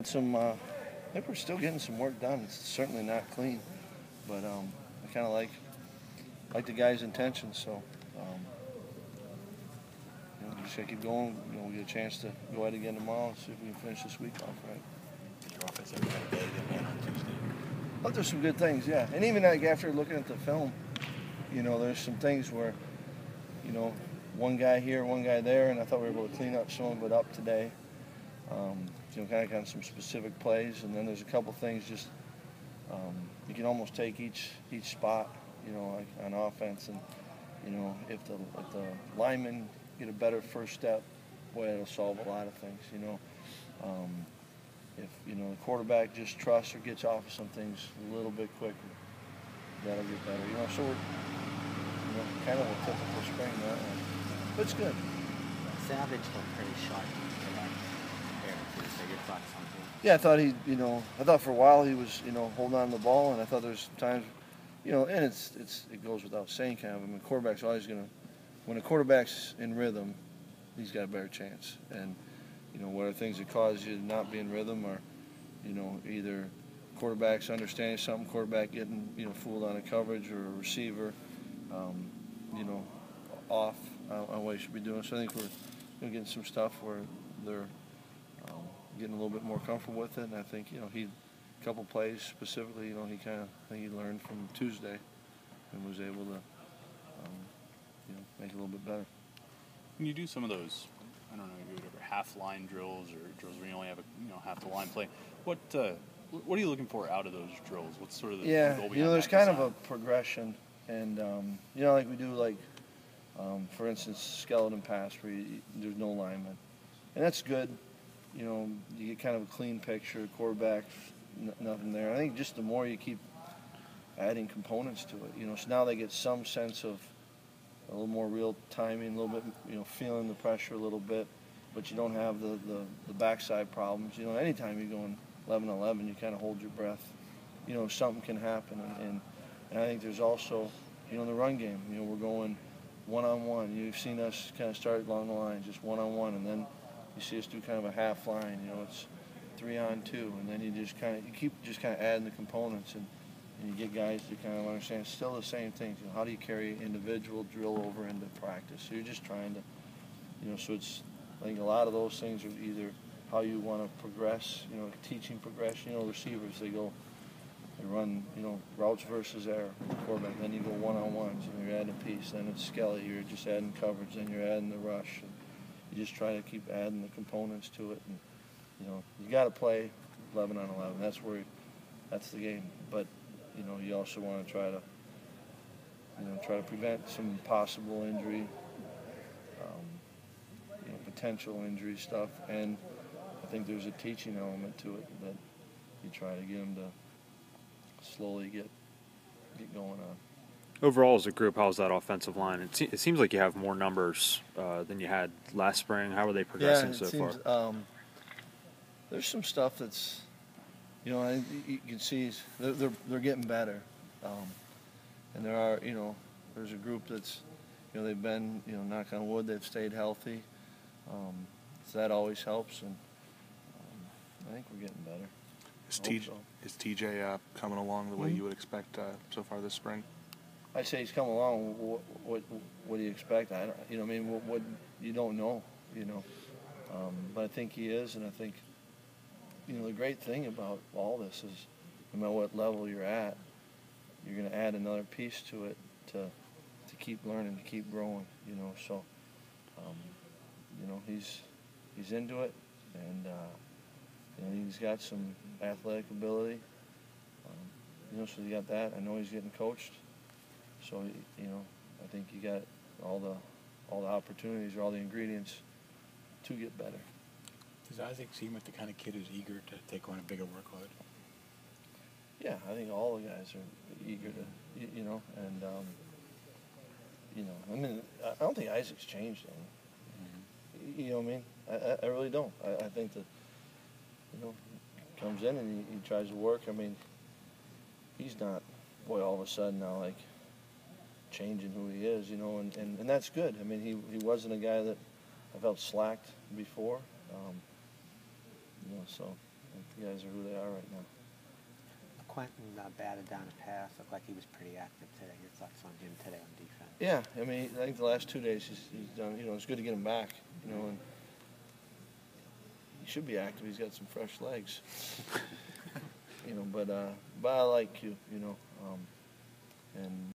I think we're still getting some work done. It's certainly not clean, but I kind of like the guy's intentions. So just gotta keep going. We get a chance to go ahead again tomorrow and see if we can finish this week off right. Did your offense ever kind of get it in on Tuesday? But there's some good things, yeah. And even like after looking at the film, there's some things where, one guy here, one guy there, and I thought we were able to clean up some of it up today. Kind of some specific plays, and then there's a couple things just you can almost take each spot, like on offense, and if the linemen get a better first step, boy, it'll solve a lot of things. If the quarterback just trusts or gets off of some things a little bit quicker, that'll get better. So we're kind of a typical spring that way, but it's good. Savage looked pretty sharp for that air Tuesday. Your thoughts on him? Yeah, I thought for a while he was, holding on to the ball, and I thought there's times, and it goes without saying, kind of. I mean, quarterback's always when a quarterback's in rhythm, he's got a better chance. And what are things that cause you to not be in rhythm, or either quarterbacks understanding something, quarterback getting fooled on a coverage, or a receiver, off on what he should be doing. So I think we're getting some stuff where they're getting a little bit more comfortable with it, and I think he a couple plays specifically, I think he learned from Tuesday and was able to make it a little bit better. When you do some of those, I don't know, whatever half line drills or drills where you only have half the line play, what are you looking for out of those drills? What's sort of the goal behind there's that kind of design? a progression, and like we do, for instance, skeleton pass where there's no lineman, and that's good. You get kind of a clean picture, quarterback, nothing there. I think just the more you keep adding components to it, so now they get some sense of a little more real timing, a little bit, feeling the pressure a little bit, but you don't have the backside problems. Anytime you're going 11-11, you kind of hold your breath. Something can happen, and I think there's also, the run game. We're going one-on-one. You've seen us kind of start along the line, just one-on-one, and then you see us do kind of a half line. It's 3-on-2, and then you keep adding the components, and you get guys to kind of understand still the same things. How do you carry individual drill over into practice? So you're just trying to, so it's, I think a lot of those things are either how you want to progress, teaching progression. Receivers, they run, routes versus air, quarterback. Then you go one-on-ones, and you're adding a piece. Then it's Skelly, you're just adding coverage. Then you're adding the rush. And you just try to keep adding the components to it. And, you got to play 11-on-11. That's the game. But, you also want to try to prevent some possible injury, potential injury stuff. And I think there's a teaching element to it that you try to get them to slowly get going on. Overall, as a group, how's that offensive line? It seems like you have more numbers than you had last spring. How are they progressing so far? There's some stuff that's, you can see they're getting better, and there are, there's a group that's, they've been, knock on wood, they've stayed healthy, so that always helps, and I think we're getting better. Is TJ coming along the way you would expect so far this spring? I'd say he's coming along. What do you expect? I don't, what you don't know, but I think he is, and I think, the great thing about all this is no matter what level you're at, you're going to add another piece to it to keep learning, to keep growing, so, he's into it, and he's got some athletic ability, so you got that. I know he's getting coached, so, I think you got all the opportunities or all the ingredients to get better. Does Isaac seem like the kind of kid who's eager to take on a bigger workload? Yeah, I think all the guys are eager to, and, I don't think Isaac's changed any. You know what I mean? I really don't. I think that, comes in and he tries to work. He's not, all of a sudden now, changing who he is, and that's good. He wasn't a guy that I felt slacked before. So The guys are who they are right now. Quentin batted down a pass. Looked like he was pretty active today. Your thoughts on him today on defense? Yeah, I mean, I think the last 2 days he's done. You know, it's good to get him back. You know, and he should be active. He's got some fresh legs. You know, but I like you. You know, and